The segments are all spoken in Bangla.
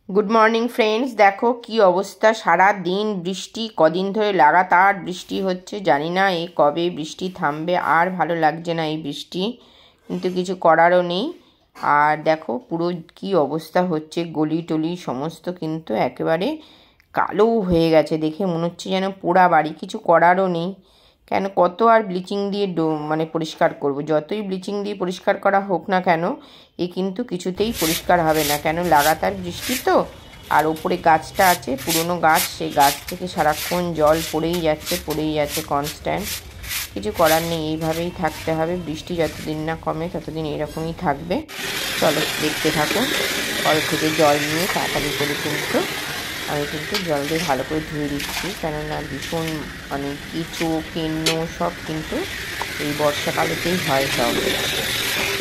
গুড মর্নিং ফ্রেন্ডস, দেখো কি অবস্থা। সারা দিন বৃষ্টি, কদিন ধরে লাগাতার বৃষ্টি হচ্ছে। জানি না এই কবে বৃষ্টি থামবে। আর ভালো লাগছে না এই বৃষ্টি, কিন্তু কিছু করারও নেই। আর দেখো পুরো কি অবস্থা হচ্ছে, গলি টলি সমস্ত কিন্তু একেবারে কালো হয়ে গেছে। দেখে মনে হচ্ছে যেন পোড়া বাড়ি। কিছু করারও নেই, কেন কত আর ব্লিচিং দিয়ে পরিষ্কার করব। যতই ব্লিচিং দিয়ে পরিষ্কার করা হোক না কেন, এ কিন্তু কিছুতেই পরিষ্কার হবে না। কেন, লাগাতার বৃষ্টি তো। আর ওপরে গাছটা আছে, পুরনো গাছ, সেই গাছ থেকে সারাক্ষণ জল পড়েই যাচ্ছে কনস্ট্যান্ট। কিছু করার নেই, এইভাবেই থাকতে হবে। বৃষ্টি যতদিন না কমে ততদিন এরকমই থাকবে। চলো দেখতে থাকো। কল থেকে জল নিয়ে তাড়াতাড়ি করে কিন্তু আমি কিন্তু জল দিয়ে ভালো করে ধুয়ে দিচ্ছি, কেননা ভীষণ কেঁচো কেন্ন সব কিন্তু এই বর্ষাকালেতেই হয় সব।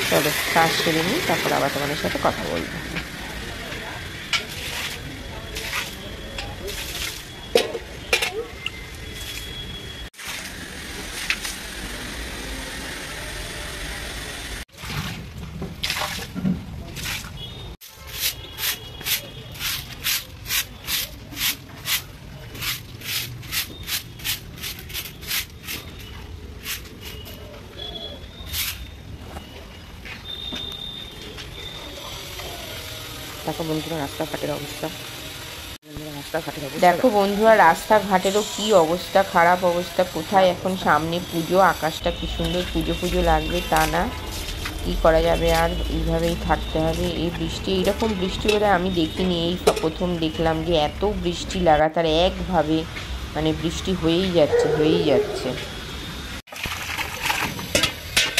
চলো কাজ সেরে নিই, তারপর আবার তোমাদের সাথে কথা বলবো। দেখো বন্ধুরা রাস্তাঘাটের অবস্থা, দেখো বন্ধুরা রাস্তাঘাটেরও কি অবস্থা, খারাপ অবস্থা। কোথায় এখন সামনে পুজো, আকাশটা কি সুন্দর, পুজো পুজো লাগবে, তা না। কী করা যাবে, আর এইভাবেই থাকতে হবে। এই বৃষ্টি, এইরকম বৃষ্টি হলে আমি দেখিনি। এই প্রথম দেখলাম যে এত বৃষ্টি লাগাতার একভাবে বৃষ্টি হয়েই যাচ্ছে।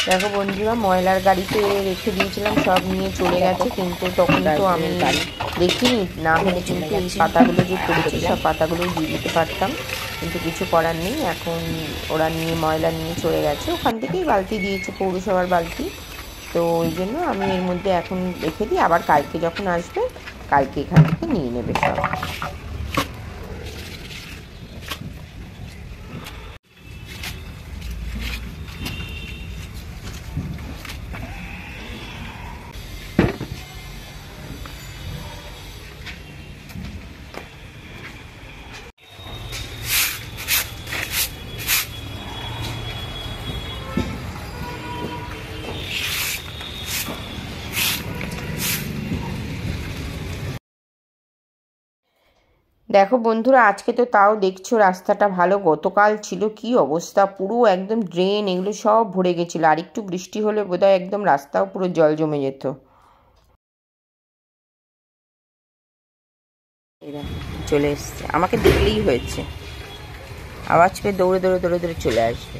দেখো বন্ধুরা, ময়লার গাড়িতে রেখে দিয়েছিলাম, সব নিয়ে চলে গেছে, কিন্তু তখন তো আমি দেখিনি। না হলে কিন্তু এই পাতাগুলো যে পড়েছে সব পাতাগুলো দিয়ে দিতে পারতাম, কিন্তু কিছু করার নেই। এখন ওরা ময়লা নিয়ে চলে গেছে, ওখান থেকেই বালতি দিয়েছে, পৌরসভার বালতি। তো ওই জন্য আমি এর মধ্যে এখন রেখে দিই, আবার কালকে যখন আসবে কালকে এখান থেকে নিয়ে নেবে সব। দেখো বন্ধুরা, আজকে তো তাও দেখছো রাস্তাটা ভালো। গতকাল ছিল কি অবস্থা, পুরো একদম ড্রেন এগুলো সব ভরে গেছিলো। আর একটু বৃষ্টি হলে বোধহয় একদম রাস্তাও পুরো জল জমে যেত। চলে এসছে, আমাকে দেখলেই হয়েছে, আওয়াজ পেয়ে দৌড়ে দৌড়ে দৌড়ে দৌড়ে চলে আসবে।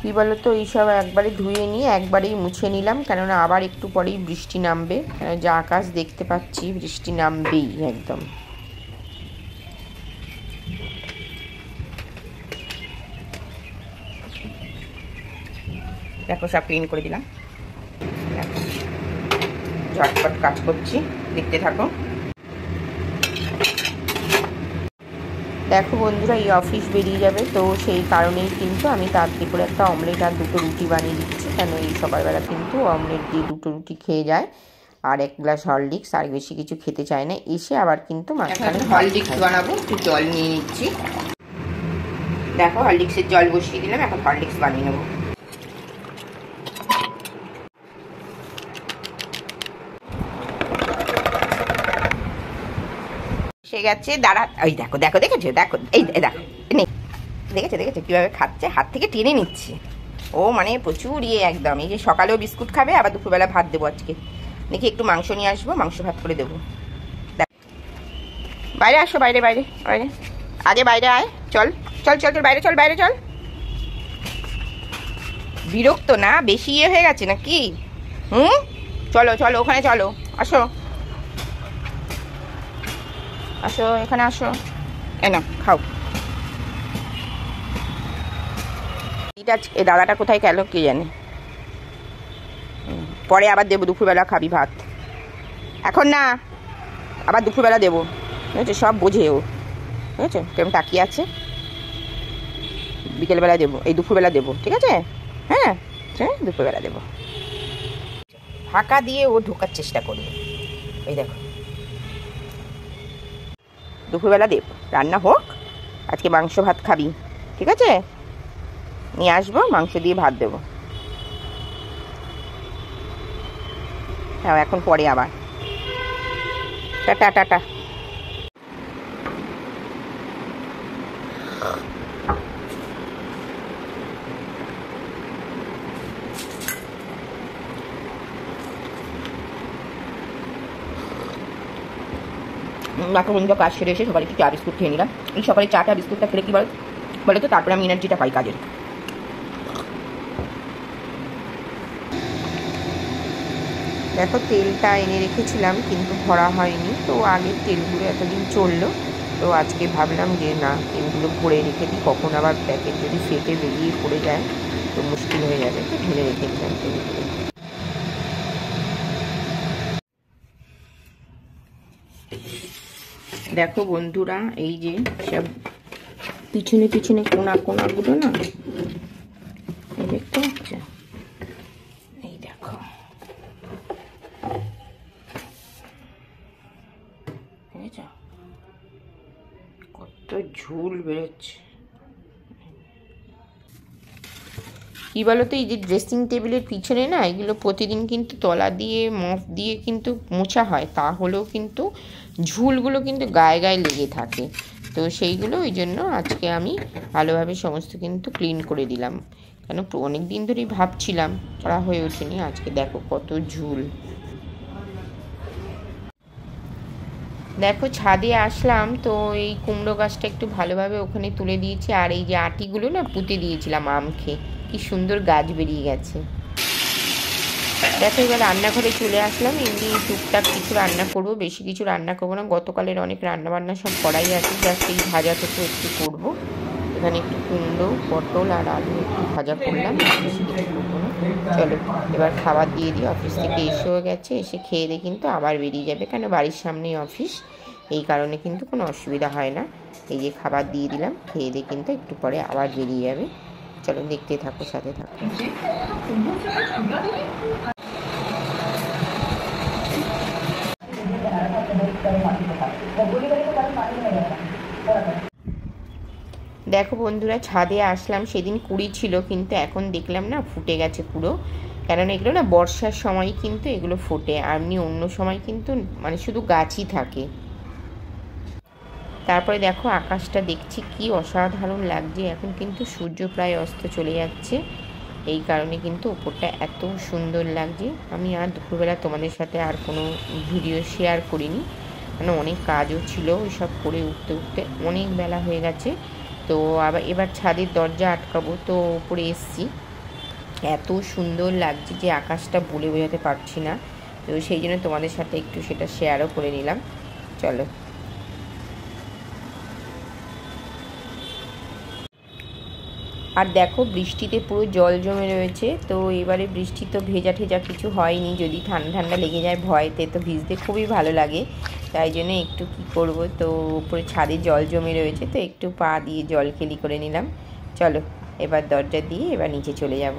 কী বলো তো, এইসব একবারে ধুয়ে নিয়ে একবারেই মুছে নিলাম, কেননা আবার একটু পরেই বৃষ্টি নামবে। যা আকাশ দেখতে পাচ্ছি, বৃষ্টি নামবেই একদম। দেখো সব ক্লিন করে দিলাম, ঝটপট কাজ করছি, দেখতে থাকো। দেখো বন্ধুরা, এই অফিস বেরিয়ে যাবে, তো সেই কারণেই কিন্তু আমি তাড়াতাড়ি করে একটা অমলেট আর দুটো রুটি বানিয়ে দিচ্ছি। কেন এই সকালবেলা কিন্তু অমলেট দিয়ে দুটো রুটি খেয়ে যায়, আর এক গ্লাস হরলিক্স, আর বেশি কিছু খেতে চায় না। এসে আবার কিন্তু মাঝখানে হরলিক্স বানাবো, একটু জল নিয়ে নিচ্ছি। দেখো হরলিক্সের জল বসিয়ে দিলাম, এখন হরলিক্স বানিয়ে নেবো। সে গেছে, দাঁড়া, ওই দেখো দেখো দেখেছো, দেখো এই দেখো, দেখেছো কিভাবে খাচ্ছে, হাত থেকে টেনে নিচ্ছে। ও প্রচুর একদম। এই যে সকালেও বিস্কুট খাবে, আবার দুপুরবেলা ভাত দেবো আজকে। দেখি একটু মাংস নিয়ে আসবো, মাংস ভাত করে দেবো। বাইরে আসো, বাইরে বাইরে বাইরে, আগে বাইরে আয়, চল চল চল চল, বাইরে চল, বাইরে চল। বিরক্ত না বেশি হয়ে গেছে নাকি? চলো চলো, ওখানে চলো, আসো আসো, এখানে আসো, না খাও। এই দাদাটা কোথায় গেল কে জানে, পরে আবার দেবো, দুপুরবেলা খাবি ভাত, এখন না, আবার দুপুরবেলা দেবো, বুঝেছো? সব বোঝে ও, বুঝেছো কেমন তাকিয়ে আছে। বিকেলবেলা দেবো, এই দুপুরবেলা দেবো, ঠিক আছে? হ্যাঁ দুপুরবেলা দেবো। ঢাকা দিয়ে ও ঢোকার চেষ্টা করবে। এই দেখো, দুপুরবেলা দেব রান্না হোক, আজকে মাংস ভাত খাবি, ঠিক আছে? নিয়ে আসবো, মাংস দিয়ে ভাত দেবো। হ্যাঁ, এখন পরে আবার। Tata tata. মাকে বন্ধুরা কাজ সেরে এসে সবাই একটু চা বিস্কুট খেয়ে নিলাম। এই সকালে চাটা বিস্কুটটা খেলে কি বলে তো, তারপরে আমি এনার্জিটা পাই কাজের। দেখো, তেলটা এনে রেখেছিলাম কিন্তু ভরা হয়নি, তো আগের তেলগুলো এতদিন চললো, তো আজকে ভাবলাম যে না, তেলগুলো ভরে রেখে দিই, কখন আবার প্যাকেট যদি ফেটে বেরিয়ে পড়ে যায় তো মুশকিল হয়ে যাবে, তো ঢেলে রেখে দিলাম তেলগুলো। দেখো বন্ধুরা, এই যে সব পিছনে পিছনে কোনাগুলো না, দেখতে পাচ্ছ? এই দেখো, কত ঝুল বেরোচ্ছে। কি বলতো, এই যে ড্রেসিং টেবিলের পিছনে না, এগুলো প্রতিদিন কিন্তু তলা দিয়ে মপ দিয়ে কিন্তু মোছা হয়, তাহলেও কিন্তু ঝুলগুলো কিন্তু গায়ে গায়ে লেগে থাকে। তো সেইগুলো ওই জন্য আজকে আমি ভালোভাবে সমস্ত কিন্তু ক্লিন করে দিলাম, কেন অনেক দিন ধরেই ভাবছিলাম, করা হয়ে ওঠেনি। আজকে দেখো কত ঝুল। দেখো, ছাদে আসলাম, তো এই কুমড়ো গাছটা একটু ভালোভাবে ওখানে তুলে দিয়েছি, আর এই যে আটিগুলো না পুঁতে দিয়েছিলাম আম খেয়ে, কি সুন্দর গাছ বেরিয়ে গেছে। দেখো, এবার রান্নাঘরে চলে আসলাম। এমনি টুকটাক কিছু রান্না করব, বেশি কিছু রান্না করবো না, গতকালের অনেক রান্না বান্না সব করাই আছে, জাস্ট এই ভাজাটুকু একটু করবো। এখানে একটু কুমড়ো, পটল আর আলু একটু ভাজা করলাম, বেশি কিছু করবো না। চলো এবার খাবার দিয়ে দিই। অফিস থেকে এসেও গেছে, এসে খেয়ে দিয়ে কিন্তু আবার বেরিয়ে যাবে, কেন বাড়ির সামনেই অফিস, এই কারণে কিন্তু কোনো অসুবিধা হয় না। এই যে খাবার দিয়ে দিলাম, খেয়ে দিয়ে কিন্তু একটু পরে আবার বেরিয়ে যাবে। চলো দেখতে থাকো, সাথে থাকো। দেখো বন্ধুরা, ছাদে আসলাম, সেদিন কুড়ি ছিল, কিন্তু এখন দেখলাম না ফুটে গেছে পুরো, কেননা এগুলো না বর্ষার সময় কিন্তু এগুলো ফোটে, আর এমনি অন্য সময় কিন্তু মানে শুধু গাছই থাকে। তারপরে দেখো আকাশটা দেখছি কি অসাধারণ লাগছে, এখন কিন্তু সূর্য প্রায় অস্ত চলে যাচ্ছে, এই কারণে কিন্তু ওপরটা এত সুন্দর লাগছে। আমি আর দুপুরবেলা তোমাদের সাথে আর কোনো ভিডিও শেয়ার করিনি, মানে অনেক কাজও ছিল, ওইসব করে উঠতে উঠতে অনেক বেলা হয়ে গেছে। তো আবার এবার ছাদের দরজা আটকাবো, তো উপরে এসছি, এত সুন্দর লাগছে যে আকাশটা বলে বোঝাতে পারছি না, তো সেই জন্য তোমাদের সাথে একটু সেটা শেয়ারও করে নিলাম। চলো। আর দেখো, বৃষ্টিতে পুরো জল জমে রয়েছে, তো এবারে বৃষ্টি তো ভেজা ঠেজা কিছু হয়নি, যদি ঠান্ডা ঠান্ডা লেগে যায় ভয়তে, তো ভিজতে খুবই ভালো লাগে, তাই জন্য একটু কি করব, তো উপরে ছাদে জল জমে রয়েছে, তো একটু পা দিয়ে জল খেলি করে নিলাম। চলো এবার দরজা দিয়ে এবার নিচে চলে যাব।